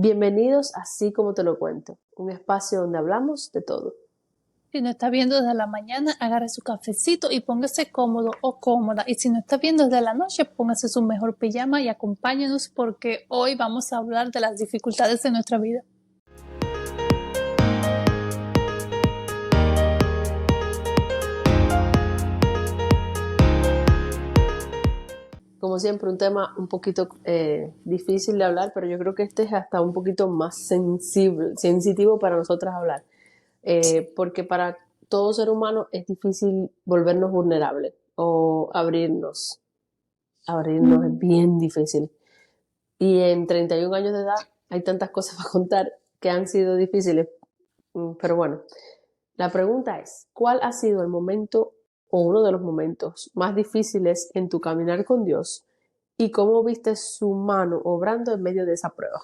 Bienvenidos a Así como te lo cuento, un espacio donde hablamos de todo. Si no está viendo desde la mañana, agarre su cafecito y póngase cómodo o cómoda. Y si no está viendo desde la noche, póngase su mejor pijama y acompáñenos porque hoy vamos a hablar de las dificultades de nuestra vida. Como siempre, un tema un poquito difícil de hablar, pero yo creo que este es hasta un poquito más sensitivo para nosotras hablar, porque para todo ser humano es difícil volvernos vulnerables o abrirnos. Abrirnos es bien difícil. Y en 31 años de edad hay tantas cosas para contar que han sido difíciles. Pero bueno, la pregunta es, ¿cuál ha sido el momento o uno de los momentos más difíciles en tu caminar con Dios y cómo viste su mano obrando en medio de esa prueba?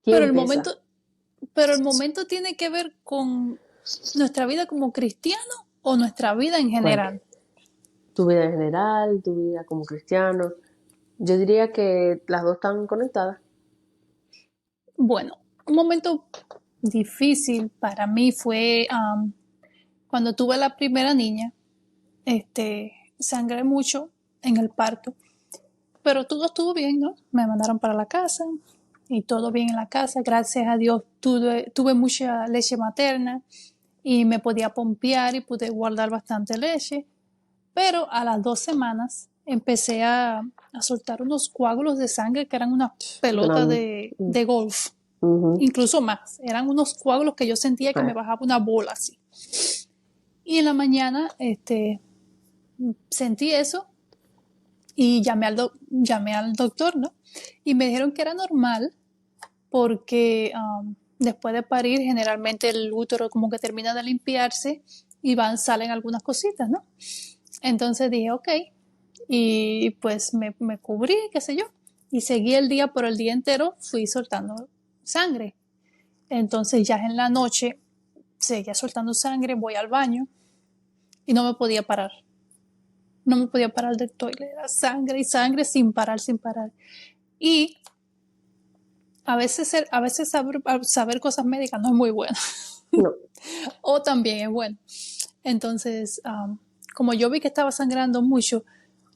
¿Quién Pero empieza? el momento tiene que ver con nuestra vida como cristiano o nuestra vida en Bueno, general. tu vida en general, tu vida como cristiano. Yo diría que las dos están conectadas. Bueno, un momento difícil para mí fue cuando tuve la primera niña. Sangré mucho en el parto, pero todo estuvo bien, ¿no? Me mandaron para la casa y todo bien en la casa. Gracias a Dios tuve mucha leche materna y me podía pompear y pude guardar bastante leche. Pero a las 2 semanas empecé a soltar unos coágulos de sangre que eran una pelota Gran- de golf, Ujú. incluso más. Eran unos coágulos que yo sentía que me bajaba una bola así. Y en la mañana sentí eso y llamé al doctor, ¿no? Y me dijeron que era normal porque después de parir generalmente el útero como que termina de limpiarse y salen algunas cositas, ¿no? Entonces dije, ok, y pues me cubrí, qué sé yo, y seguí el día, por el día entero fui soltando sangre. Entonces ya en la noche seguía soltando sangre, voy al baño y no me podía parar. No me podía parar del toilet, era sangre y sangre sin parar, sin parar. Y a veces saber cosas médicas no es muy bueno. No, O también es bueno. Entonces, como yo vi que estaba sangrando mucho,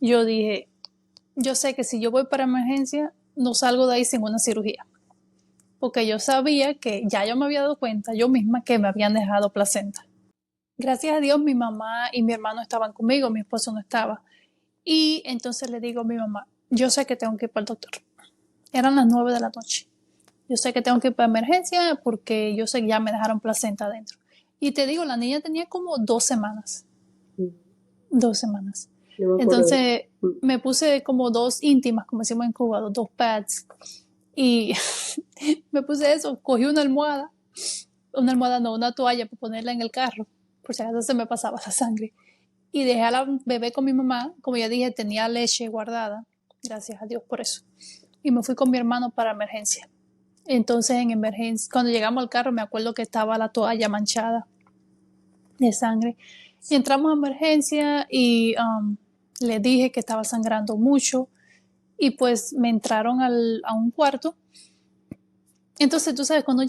yo dije, yo sé que si yo voy para emergencia, no salgo de ahí sin una cirugía. Porque yo sabía que ya yo me había dado cuenta yo misma que me habían dejado placenta. Gracias a Dios mi mamá y mi hermano estaban conmigo, mi esposo no estaba. Y entonces le digo a mi mamá, yo sé que tengo que ir para el doctor. Eran las 9 de la noche. Yo sé que tengo que ir para emergencia porque yo sé que ya me dejaron placenta adentro. Y te digo, la niña tenía como 2 semanas. 2 semanas. yo me acuerdo de eso. Entonces me puse como dos íntimas, como decimos en Cuba, dos pads. Y me puse eso, cogí una almohada no, una toalla para ponerla en el carro, por si acaso se me pasaba la sangre. Y dejé a la bebé con mi mamá, como ya dije, tenía leche guardada, gracias a Dios por eso. Y me fui con mi hermano para emergencia. Entonces en emergencia, cuando llegamos al carro me acuerdo que estaba la toalla manchada de sangre. Y entramos a emergencia y le dije que estaba sangrando mucho y pues me entraron a un cuarto. Entonces tú sabes, cuando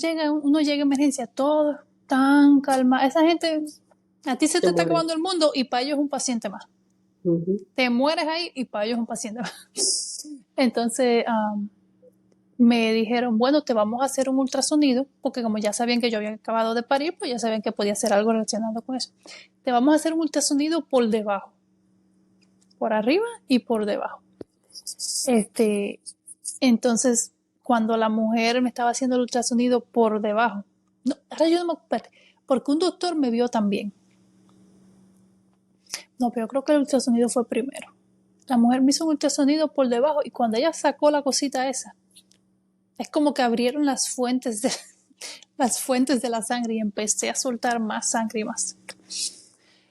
uno llega a emergencia, todo tan calma. Esa gente, a ti se Te te está mueres. acabando el mundo y para ellos es un paciente más. Ujú. Te mueres ahí y para ellos es un paciente más. Entonces me dijeron, bueno, te vamos a hacer un ultrasonido, porque como ya sabían que yo había acabado de parir, pues ya sabían que podía hacer algo relacionado con eso. Te vamos a hacer un ultrasonido por debajo, por arriba y por debajo. Entonces, cuando la mujer me estaba haciendo el ultrasonido por debajo, no, ahora yo no me acuerdo, porque un doctor me vio también. No, pero yo creo que el ultrasonido fue primero. La mujer me hizo un ultrasonido por debajo y cuando ella sacó la cosita esa, es como que abrieron las fuentes de la sangre y empecé a soltar más sangre y más.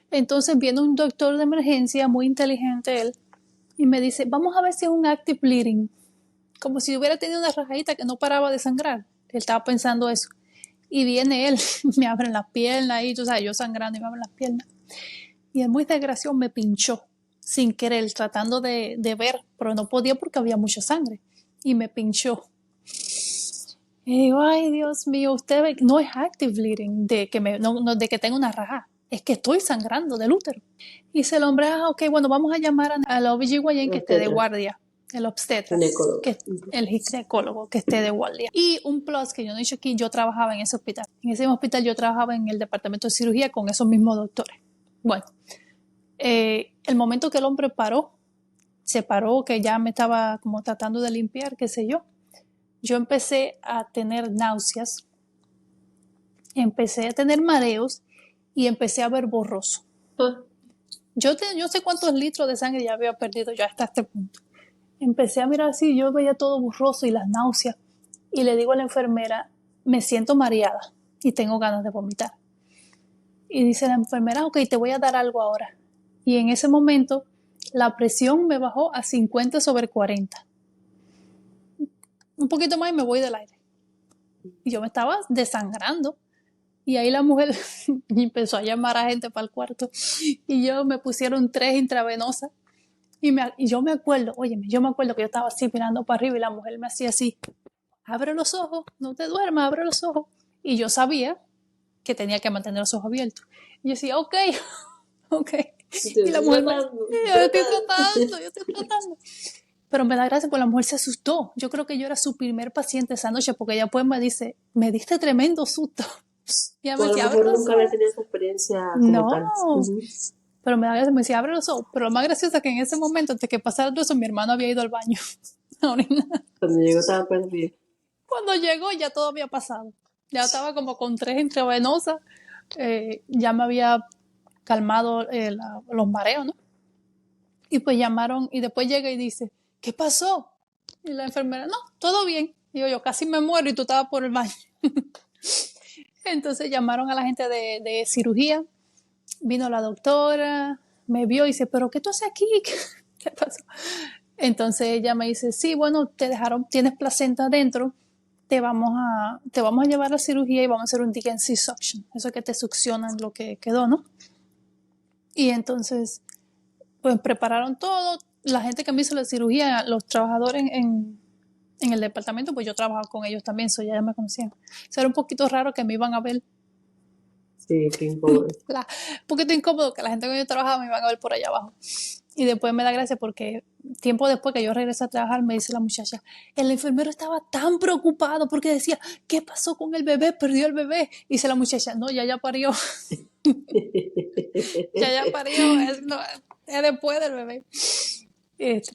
Entonces viene un doctor de emergencia, muy inteligente él, y me dice, vamos a ver si es un active bleeding. Como si hubiera tenido una rajadita que no paraba de sangrar. Él estaba pensando eso. Y viene él, me abren las piernas y tú sabes, yo sangrando y me abren las piernas. Y él muy desgraciado me pinchó sin querer, tratando de ver, pero no podía porque había mucha sangre. Y me pinchó. Y digo, ay, Dios mío, usted ve, no es active bleeding de que, de que tenga una raja, es que estoy sangrando del útero. Y dice el hombre, ok, bueno, vamos a llamar al OBGYN que esté de guardia, el obstetra, que, el ginecólogo que esté de guardia. Y un plus que yo no he dicho aquí, yo trabajaba en ese hospital. En ese hospital yo trabajaba en el departamento de cirugía con esos mismos doctores. Bueno, el momento que el hombre se paró, que ya me estaba como tratando de limpiar, qué sé yo empecé a tener náuseas, empecé a tener mareos y empecé a ver borroso. Yo sé cuántos litros de sangre ya había perdido yo hasta este punto. Empecé a mirar así, yo veía todo borroso y las náuseas. Y le digo a la enfermera, me siento mareada y tengo ganas de vomitar. Y dice la enfermera, ok, te voy a dar algo ahora. Y en ese momento la presión me bajó a 50/40. Un poquito más y me voy del aire. Y yo me estaba desangrando. Y ahí la mujer empezó a llamar a gente para el cuarto. Y me pusieron 3 intravenosas. Y yo me acuerdo que yo estaba así mirando para arriba y la mujer me hacía así, abre los ojos, no te duermas, abre los ojos. Y yo sabía que tenía que mantener los ojos abiertos. Y yo decía, ok. Y la mujer yo estoy tratando. Pero me da gracia porque la mujer se asustó. Yo creo que yo era su primer paciente esa noche porque ella pues me dice, me diste tremendo susto. Y a lo mejor nunca había tenido esa experiencia como tal. Pero me da gracia, me decía, abre los ojos. Pero lo más gracioso es que en ese momento, antes que pasara todo eso, mi hermano había ido al baño. Cuando llegó estaba perdido. Cuando llegó ya todo había pasado. Ya estaba como con 3 intravenosas. Ya me había calmado los mareos, ¿no? Y pues llamaron y después llega y dice, ¿qué pasó? Y la enfermera, no, todo bien. Digo, yo casi me muero y tú estabas por el baño. Entonces llamaron a la gente de cirugía, vino la doctora, me vio y dice, ¿pero qué tú haces aquí? ¿Qué pasó? Entonces ella me dice, sí, bueno, tienes placenta adentro, te vamos a llevar a la cirugía y vamos a hacer un DNC suction, eso que te succionan lo que quedó, ¿no? Y entonces, pues prepararon todo, la gente que me hizo la cirugía, los trabajadores en el departamento, pues yo trabajaba con ellos también, ya me conocían. O sea, era un poquito raro que me iban a ver. Sí, qué incómodo. Un poquito incómodo que la gente con yo trabajaba me iban a ver por allá abajo. Y después me da gracia porque tiempo después que yo regresé a trabajar me dice la muchacha, el enfermero estaba tan preocupado porque decía, ¿qué pasó con el bebé? Perdió el bebé. Y dice la muchacha, no, ya parió. ya parió, es después del bebé.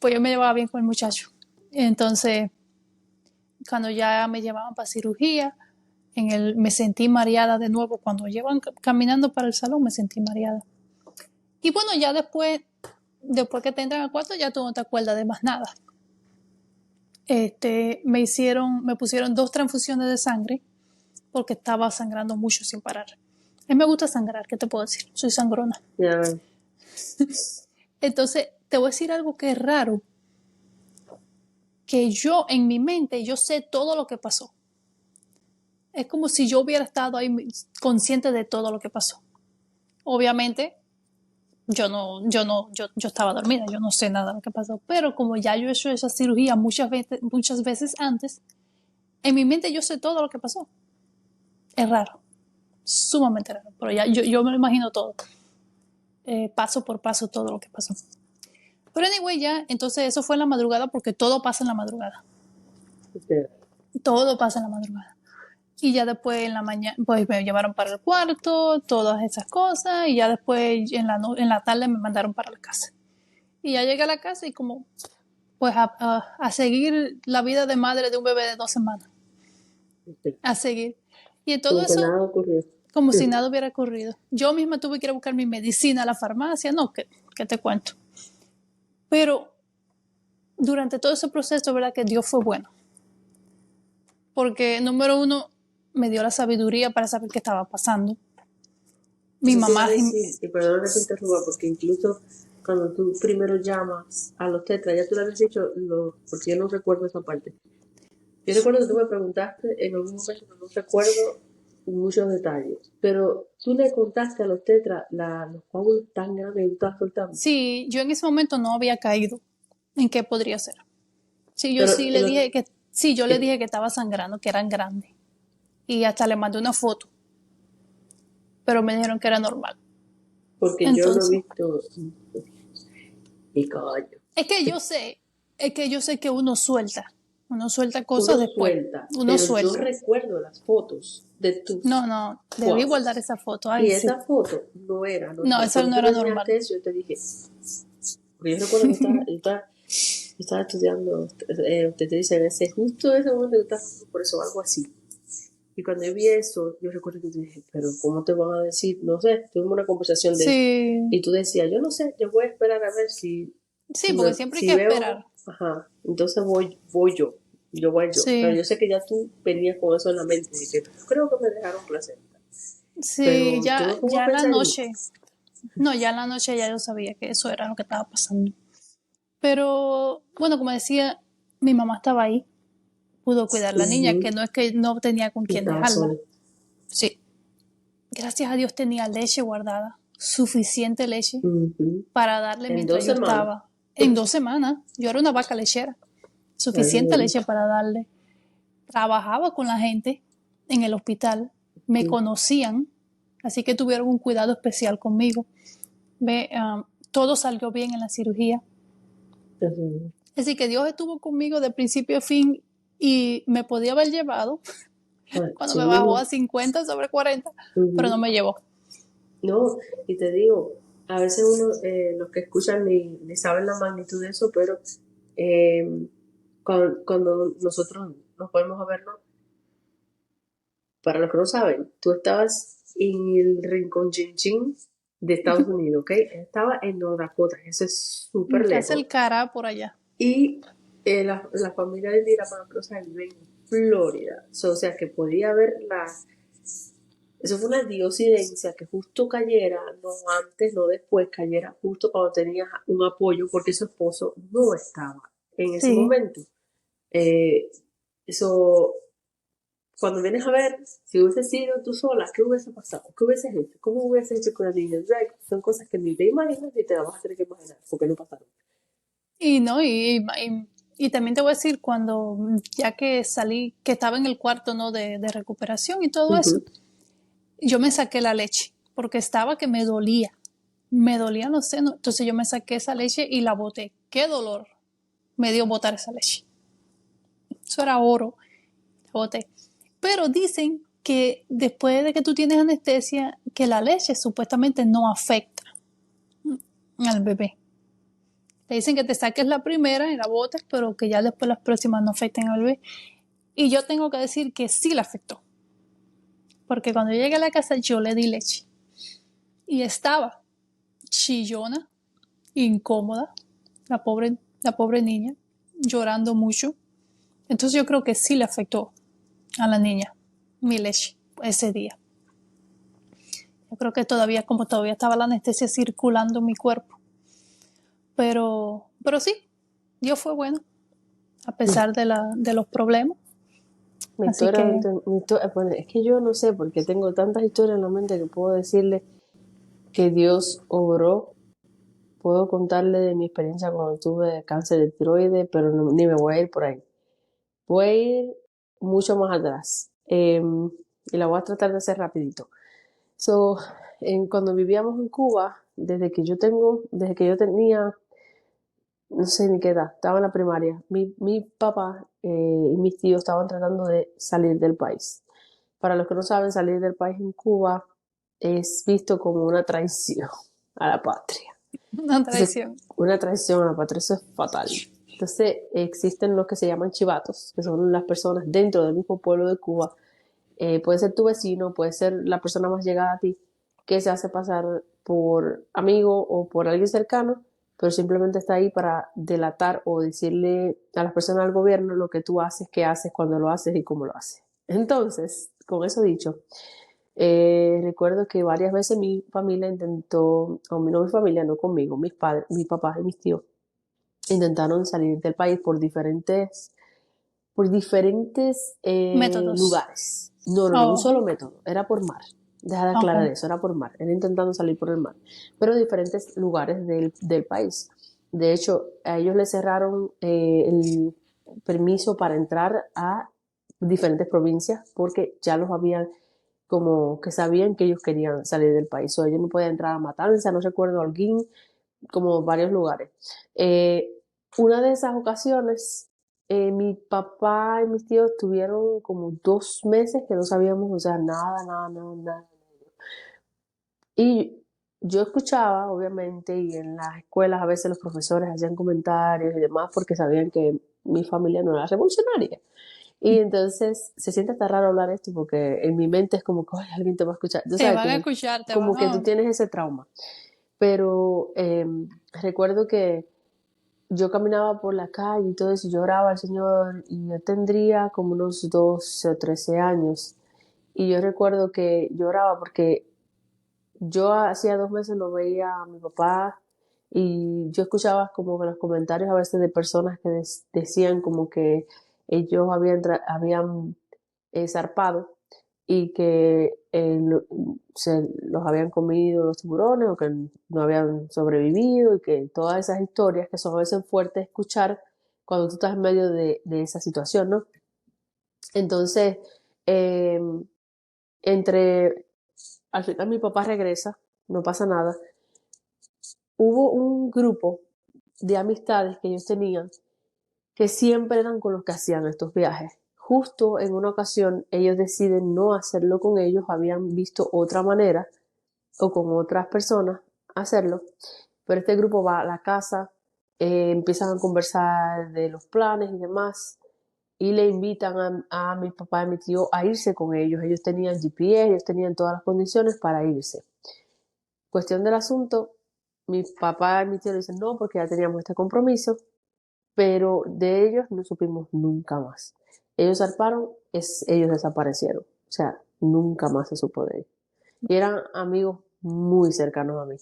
Pues yo me llevaba bien con el muchacho. Entonces, cuando ya me llevaban para cirugía, me sentí mareada de nuevo. Cuando llevan caminando para el salón, me sentí mareada. Y bueno, ya después que te entran al cuarto, ya tú no te acuerdas de más nada. Me pusieron 2 transfusiones de sangre porque estaba sangrando mucho sin parar. A mí me gusta sangrar, ¿qué te puedo decir? Soy sangrona. Yeah. Entonces, te voy a decir algo que es raro. Que yo, en mi mente, yo sé todo lo que pasó. Es como si yo hubiera estado ahí consciente de todo lo que pasó. Obviamente, yo estaba dormida, yo no sé nada de lo que pasó, pero como ya yo he hecho esa cirugía muchas veces antes, en mi mente yo sé todo lo que pasó. Es raro, sumamente raro, pero ya yo me lo imagino todo, paso por paso todo lo que pasó. Pero anyway, ya, entonces eso fue en la madrugada porque todo pasa en la madrugada. Okay. Todo pasa en la madrugada. Y ya después en la mañana, pues me llevaron para el cuarto, todas esas cosas, y ya después en la tarde me mandaron para la casa. Y ya llegué a la casa y como, pues a seguir la vida de madre de un bebé de 2 semanas. Okay. A seguir. Y en todo como eso, que nada ocurrió. Como si nada hubiera ocurrido. Yo misma tuve que ir a buscar mi medicina a la farmacia, no, ¿qué te cuento? Pero durante todo ese proceso, verdad que Dios fue bueno. Porque, número 1, me dio la sabiduría para saber qué estaba pasando. Mi mamá... y perdón que te interrumpa, porque incluso cuando tú primero llamas a los tetras, ya tú le habías dicho, porque yo no recuerdo esa parte. Yo recuerdo que tú me preguntaste en algún momento, no recuerdo muchos detalles, pero tú le contaste a los tetras los coágulos tan grandes que tú estabas soltando. Sí, yo en ese momento no había caído en qué podría ser. Sí, yo sí le dije que Sí, yo le Eh, dije que estaba sangrando, que eran grandes. Y hasta le mandé una foto, pero me dijeron que era normal. Porque yo no he Entonces, visto mi caballo. es que yo sé, es que yo sé que uno suelta cosas Uno después, suelta, uno pero yo suelta. recuerdo las fotos de No, tus no, debí guardar guaguas. esa foto. Ay, Y sí. esa foto no era No, normal. eso Cuando no tú era me normal. enseñaste eso, yo te dije, porque yo recuerdo que yo estaba estudiando, te dice en ese, justo ese momento que estás pasando por eso, algo así. Y cuando yo vi eso, yo recuerdo que te dije, pero ¿cómo te van a decir? No sé, tuvimos una conversación de eso. Sí, Y tú decías, yo no sé, yo voy a esperar a ver si, sí, porque siempre hay si que veo, esperar. ajá, entonces voy yo voy yo. Pero Sí, yo sé que ya tú venías con eso en la mente, de que creo que me dejaron placenta. sí, Pero tú ya, me pongo a ya en la pensar y, noche, no, ya en la noche ya yo sabía que eso era lo que estaba pasando. Pero, bueno, como decía, mi mamá estaba ahí, pudo cuidar a la niña, que no es que no tenía con y quién estaba dejarla. sola. Sí, gracias a Dios tenía leche guardada, suficiente leche Ujú. para darle En dos mientras yo semanas. estaba. En 2 semanas, yo era una vaca lechera, suficiente Ujú. leche para darle. Trabajaba con la gente en el hospital, me conocían, así que tuvieron un cuidado especial conmigo. Todo salió bien en la cirugía. Ujú. Así que Dios estuvo conmigo de principio a fin y me podía haber llevado cuando me bajó a Sí, 50/40, pero no ujú. me llevó. No, y te digo, a veces uno, los que escuchan ni saben la magnitud de eso, pero eh, cuando nosotros nos podemos a verlo, para los que no saben, tú estabas en el rincón Chin Chin de Estados Unidos, ¿ok? Estaba en North Dakota, que eso es súper Casi lejos. el cara por allá. Y la familia de Indira, para los que no saben, vive en Florida. O sea, que podía haber eso fue una diosidencia que justo cayera, no antes, no después, cayera justo cuando tenías un apoyo, porque su esposo no estaba en ese Sí. momento. Eh, eso, cuando vienes a ver, si hubiese sido tú sola, ¿qué hubiese pasado? ¿Qué hubiese hecho? ¿Cómo hubiese hecho con la niña? O sea, son cosas que ni te imaginas ni te las vas a tener que imaginar, porque no pasaron. Y no, y también te voy a decir, cuando ya que salí, que estaba en el cuarto, ¿no? De recuperación y todo eso, Ujú. yo me saqué la leche, porque estaba que me dolían los senos, entonces yo me saqué esa leche y la boté. Qué dolor me dio botar esa leche. Eso era oro, la boté. Pero dicen que después de que tú tienes anestesia, que la leche supuestamente no afecta al bebé. Te dicen que te saques la primera y la botes, pero que ya después las próximas no afecten al bebé. Y yo tengo que decir que sí la afectó, porque cuando yo llegué a la casa yo le di leche y estaba chillona, incómoda, la pobre niña, llorando mucho. Entonces yo creo que sí le afectó a la niña mi leche ese día. Yo creo que todavía, como todavía estaba la anestesia circulando en mi cuerpo. Pero sí, Dios fue bueno, a pesar de los problemas. Mi Así historia, que bueno, es que yo no sé, porque tengo tantas historias en la mente que puedo decirle que Dios obró. Puedo contarle de mi experiencia cuando tuve cáncer de tiroides, pero ni me voy a ir por ahí. Voy a ir mucho más atrás. Y la voy a tratar de hacer rapidito. So, cuando vivíamos en Cuba, desde que yo tenía, no sé ni qué edad, estaba en la primaria, mi papá y mis tíos estaban tratando de salir del país. Para los que no saben, salir del país en Cuba es visto como una traición a la patria. una Entonces, traición. una traición a la patria, eso es fatal. Entonces, existen los que se llaman chivatos, que son las personas dentro del mismo pueblo de Cuba. Puede ser tu vecino, puede ser la persona más llegada a ti, que se hace pasar por amigo o por alguien cercano, pero simplemente está ahí para delatar o decirle a las personas del gobierno lo que tú haces, qué haces, cuándo lo haces y cómo lo haces. Entonces, con eso dicho, recuerdo que varias veces mi familia intentó, o no mi familia, no conmigo, mis padres, mis papás y mis tíos, intentaron salir del país por diferentes Métodos. lugares. No, no, no, un Oh, solo método, era por mar. Deja de aclarar ok. eso, era por mar. Era intentando salir por el mar, pero diferentes lugares del país. De hecho, a ellos les cerraron permiso para entrar a diferentes provincias porque ya los habían como que sabían que ellos querían salir del país. O ellos no podían entrar a Matanza, no recuerdo, Holguín, como varios lugares. Una de esas ocasiones, mi papá y mis tíos tuvieron como 2 meses que no sabíamos, o sea, nada, nada, nada, nada. Y yo escuchaba, obviamente, y en las escuelas a veces los profesores hacían comentarios y demás porque sabían que mi familia no era revolucionaria. Y entonces se siente hasta raro hablar esto porque en mi mente es como que "Ay, alguien te va a escuchar. Tú Te sabes, van a como, escuchar, te como van que tú a... tienes ese trauma. Pero recuerdo que yo caminaba por la calle y todo eso, y yo oraba al Señor y yo tendría como unos 12 o 13 años. Y yo recuerdo que lloraba porque yo hacía 2 meses no veía a mi papá y yo escuchaba como que los comentarios a veces de personas que decían como que ellos habían zarpado y que se los habían comido los tiburones o que no habían sobrevivido y que todas esas historias que son a veces fuertes escuchar cuando tú estás en medio de esa situación, ¿no? Entonces, eh, entre, al final mi papá regresa, no pasa nada. Hubo un grupo de amistades que ellos tenían que siempre eran con los que hacían estos viajes. Justo en una ocasión ellos deciden no hacerlo con ellos, habían visto otra manera o con otras personas hacerlo, pero este grupo va a la casa, empiezan a conversar de los planes y demás, y le invitan a mi papá y a mi tío a irse con ellos. Ellos tenían GPS, ellos tenían todas las condiciones para irse. Cuestión del asunto, mi papá y mi tío le dicen no porque ya teníamos este compromiso, pero de ellos no supimos nunca más. Ellos zarparon, ellos desaparecieron. O sea, nunca más se supo de ellos. Y eran amigos muy cercanos a mí,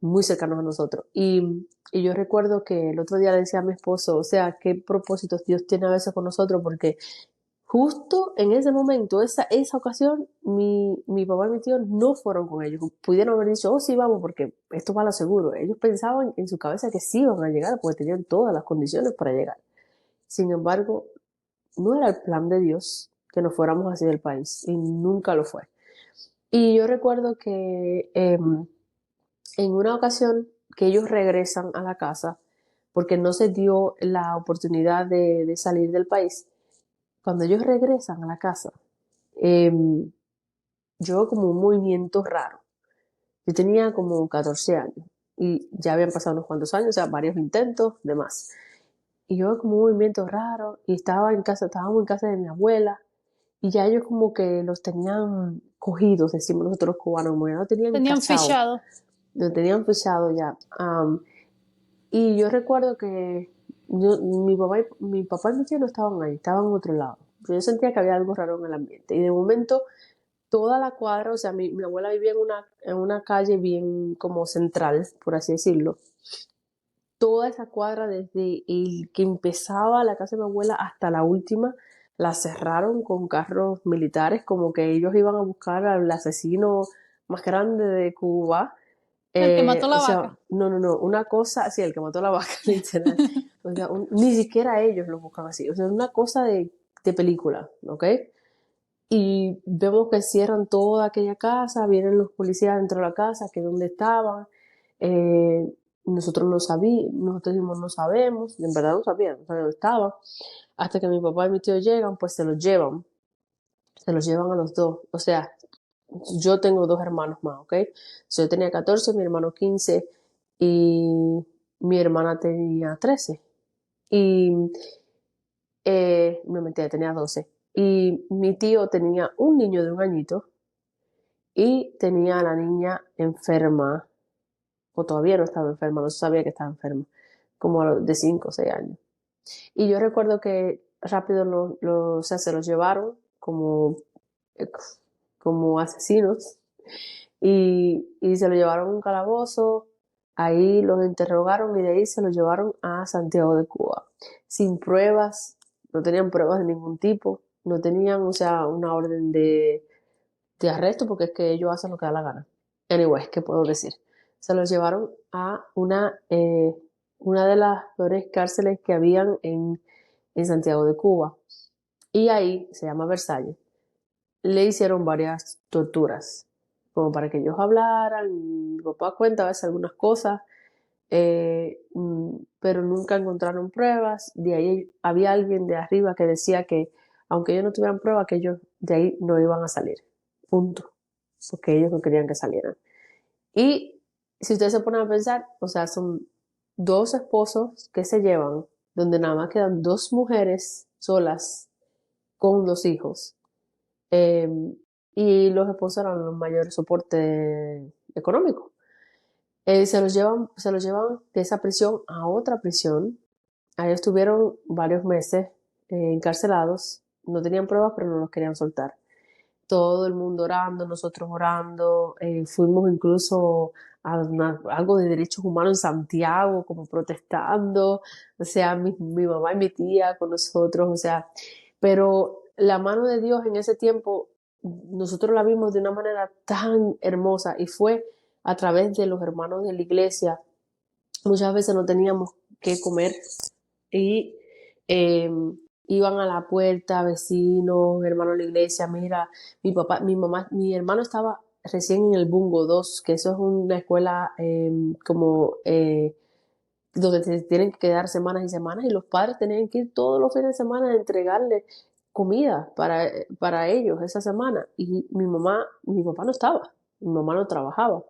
muy cercanos a nosotros. Y yo recuerdo que el otro día le decía a mi esposo, o sea, qué propósitos Dios tiene a veces con nosotros, porque justo en ese momento, esa ocasión, mi papá y mi tío no fueron con ellos. Pudieron haber dicho, oh, sí, vamos, porque esto va a lo seguro. Ellos pensaban en su cabeza que sí iban a llegar, porque tenían todas las condiciones para llegar. Sin embargo, no era el plan de Dios que nos fuéramos así del país, y nunca lo fue. Y yo recuerdo que en una ocasión que ellos regresan a la casa, porque no se dio la oportunidad de salir del país, cuando ellos regresan a la casa, eh, yo como un movimiento raro. Yo tenía como 14 años y ya habían pasado unos cuantos años, o sea, varios intentos, demás. Y yo como un movimiento raro y estábamos en casa de mi abuela y ya ellos como que los tenían cogidos, decimos nosotros los cubanos, como ya lo tenían Tenían cachado, fichado. lo tenían fichado ya. Y yo recuerdo que mi papá y mi tío no estaban ahí, estaban en otro lado. Pero yo sentía que había algo raro en el ambiente. Y de momento, toda la cuadra, o sea, mi abuela vivía en una calle bien como central, por así decirlo. Toda esa cuadra, desde el que empezaba la casa de mi abuela hasta la última, la cerraron con carros militares, como que ellos iban a buscar al asesino más grande de Cuba. El que mató O la sea, vaca. no, no, no, una cosa, sí, el que mató a la vaca, literal. O sea, ni siquiera ellos lo buscan así. O sea, una cosa de película, ¿ok? Y vemos que cierran toda aquella casa, vienen los policías dentro de la casa, que dónde estaban. Eh, nosotros dijimos no sabemos, en verdad no sabían, no sabían dónde estaban. Hasta que mi papá y mi tío llegan, pues se los llevan a los dos. O sea, yo tengo dos hermanos más, ¿ok? So, yo tenía 14, mi hermano 15 y mi hermana tenía 13. Y no mentira, tenía 12. Y mi tío tenía un niño de 1 añito y tenía a la niña enferma, o todavía no estaba enferma, no sabía que estaba enferma, como de 5 o 6 años. Y yo recuerdo que rápido o sea, se los llevaron eh, como asesinos y se lo llevaron a un calabozo, ahí los interrogaron y de ahí se los llevaron a Santiago de Cuba, sin pruebas, no tenían pruebas de ningún tipo, no tenían, o sea, una orden de arresto porque es que ellos hacen lo que da la gana. Anyway, ¿qué puedo decir? Se los llevaron a una de las peores cárceles que habían en Santiago de Cuba. Y ahí, se llama Versalles, le hicieron varias torturas, como para que ellos hablaran. Mi papá cuenta a veces algunas cosas, pero nunca encontraron pruebas. De ahí había alguien de arriba que decía que aunque ellos no tuvieran pruebas, que ellos de ahí no iban a salir, punto, porque ellos no querían que salieran. Y si ustedes se ponen a pensar, o sea, son dos esposos que se llevan, donde nada más quedan dos mujeres solas con los hijos. Eh, y los esposos eran los mayores soporte económico. Se los llevan de esa prisión a otra prisión. Ahí estuvieron varios meses encarcelados. No tenían pruebas, pero no los querían soltar. Todo el mundo orando, nosotros orando. Fuimos incluso a algo de derechos humanos en Santiago, como protestando. O sea, mi mamá y mi tía con nosotros. O sea, pero la mano de Dios en ese tiempo, nosotros la vimos de una manera tan hermosa y fue a través de los hermanos de la iglesia. Muchas veces no teníamos que comer y eh, iban a la puerta, vecinos, hermanos de la iglesia, mira, mi papá, mi mamá, mi hermano estaba recién en el Bungo 2, que eso es una escuela donde se tienen que quedar semanas y semanas y los padres tenían que ir todos los fines de semana a entregarle comida para ellos esa semana. Y mi papá no estaba, mi mamá no trabajaba.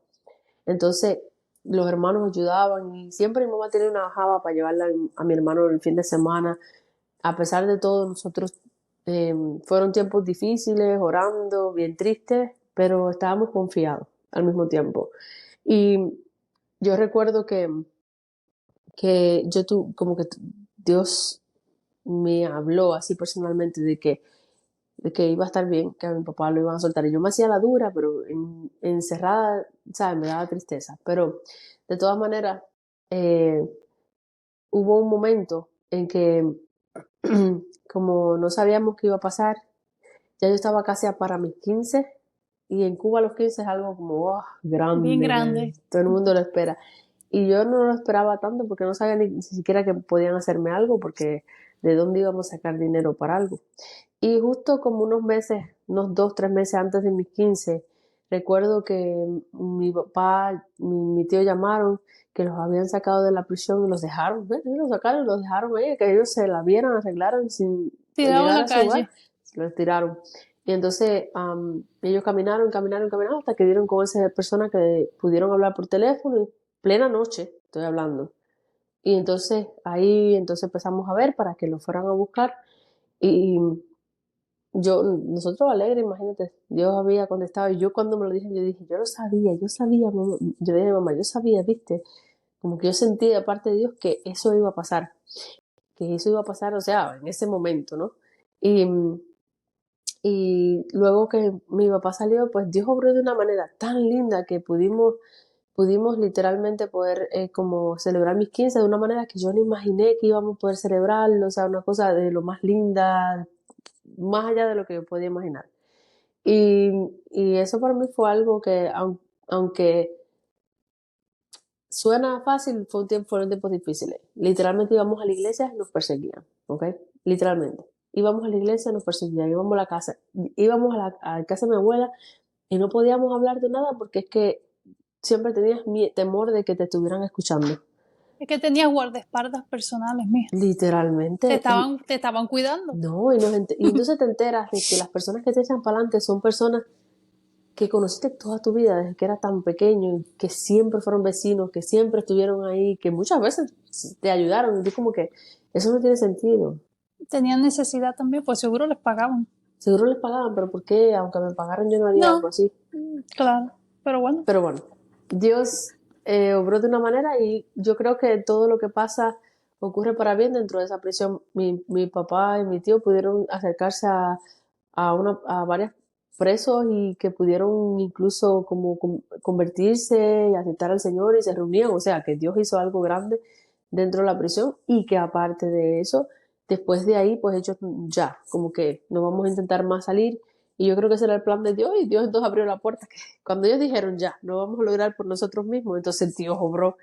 Entonces, los hermanos ayudaban y siempre mi mamá tenía una java para llevarla a mi hermano el fin de semana. A pesar de todo, nosotros fueron tiempos difíciles, orando, bien tristes, pero estábamos confiados al mismo tiempo. Y yo recuerdo que como que Dios me habló así personalmente de que iba a estar bien, que a mi papá lo iban a soltar. Y yo me hacía la dura, pero encerrada, ¿sabes? Me daba tristeza. Pero de todas maneras, eh, hubo un momento en que, como no sabíamos qué iba a pasar, ya yo estaba casi para mis 15 y en Cuba los 15 es algo como Bien grande, grande. que todo el mundo lo espera. Y yo no lo esperaba tanto porque no sabía ni siquiera que podían hacerme algo, porque de dónde íbamos a sacar dinero para algo. Y justo como unos meses, unos 2, 3 meses antes de mis 15, recuerdo que mi papá, mi tío llamaron que los habían sacado de la prisión y los dejaron, los sacaron y los dejaron ahí, que ellos se la vieran, arreglaron sin Tirado en llegar la a su hogar, calle. los tiraron. Y entonces ellos caminaron hasta que dieron con esa persona que pudieron hablar por teléfono, y plena noche, estoy hablando. Y entonces empezamos a ver para que lo fueran a buscar. Y nosotros alegres, imagínate, Dios había contestado. Y yo cuando me lo dije, yo dije, yo sabía, mamá. Yo le dije, mamá, yo sabía, viste, como que yo sentí de parte de Dios que eso iba a pasar, o sea, en ese momento, ¿no? Y, y luego que mi papá salió, pues Dios obró de una manera tan linda que pudimos literalmente poder como celebrar mis 15 de una manera que yo no imaginé que íbamos a poder celebrarlo, o sea, una cosa de lo más linda, más allá de lo que yo podía imaginar. Y eso para mí fue algo que, aunque suena fácil, fueron tiempos difíciles. Literalmente íbamos a la iglesia y nos perseguían, ¿ok? Literalmente. Íbamos a la iglesia y nos perseguían, íbamos a la casa, íbamos a la casa de mi abuela y no podíamos hablar de nada porque es que siempre tenías temor de que te estuvieran escuchando. Es que tenías guardaespaldas personales, mía. Literalmente. Te estaban cuidando. No, y entonces te enteras de que las personas que te echan para adelante son personas que conociste toda tu vida desde que eras tan pequeño y que siempre fueron vecinos, que siempre estuvieron ahí, que muchas veces te ayudaron. Y es como que eso no tiene sentido. Tenían necesidad también, pues seguro les pagaban. Seguro les pagaban, pero ¿por qué? Aunque me pagaran yo no haría algo No, así. claro, pero bueno. Pero bueno, Dios obró de una manera y yo creo que todo lo que pasa ocurre para bien dentro de esa prisión. Mi papá y mi tío pudieron acercarse a varios presos y que pudieron incluso como convertirse y aceptar al Señor y se reunían. O sea, que Dios hizo algo grande dentro de la prisión y que aparte de eso, después de ahí, pues ellos ya, como que no vamos a intentar más salir. Y yo creo que ese era el plan de Dios y Dios entonces abrió la puerta. Cuando ellos dijeron ya, no vamos a lograr por nosotros mismos, entonces Dios obró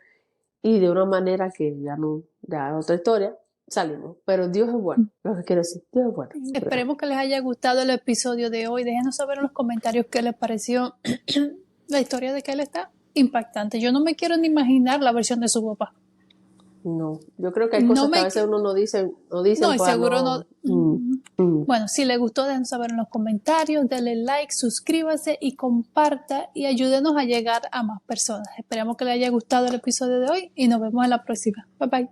y de una manera que ya no, ya es otra historia, salimos. Pero Dios es bueno, lo que quiero decir, Dios es bueno. Esperemos que les haya gustado el episodio de hoy. Déjenos saber en los comentarios qué les pareció la historia de Kyle. Está impactante. Yo no me quiero ni imaginar la versión de su papá. No, yo creo que hay cosas que a veces uno no dice No, y para seguro no. Bueno, si les gustó, déjenos saber en los comentarios, denle like, suscríbase y comparta y ayúdenos a llegar a más personas. Esperamos que les haya gustado el episodio de hoy y nos vemos en la próxima. Bye bye.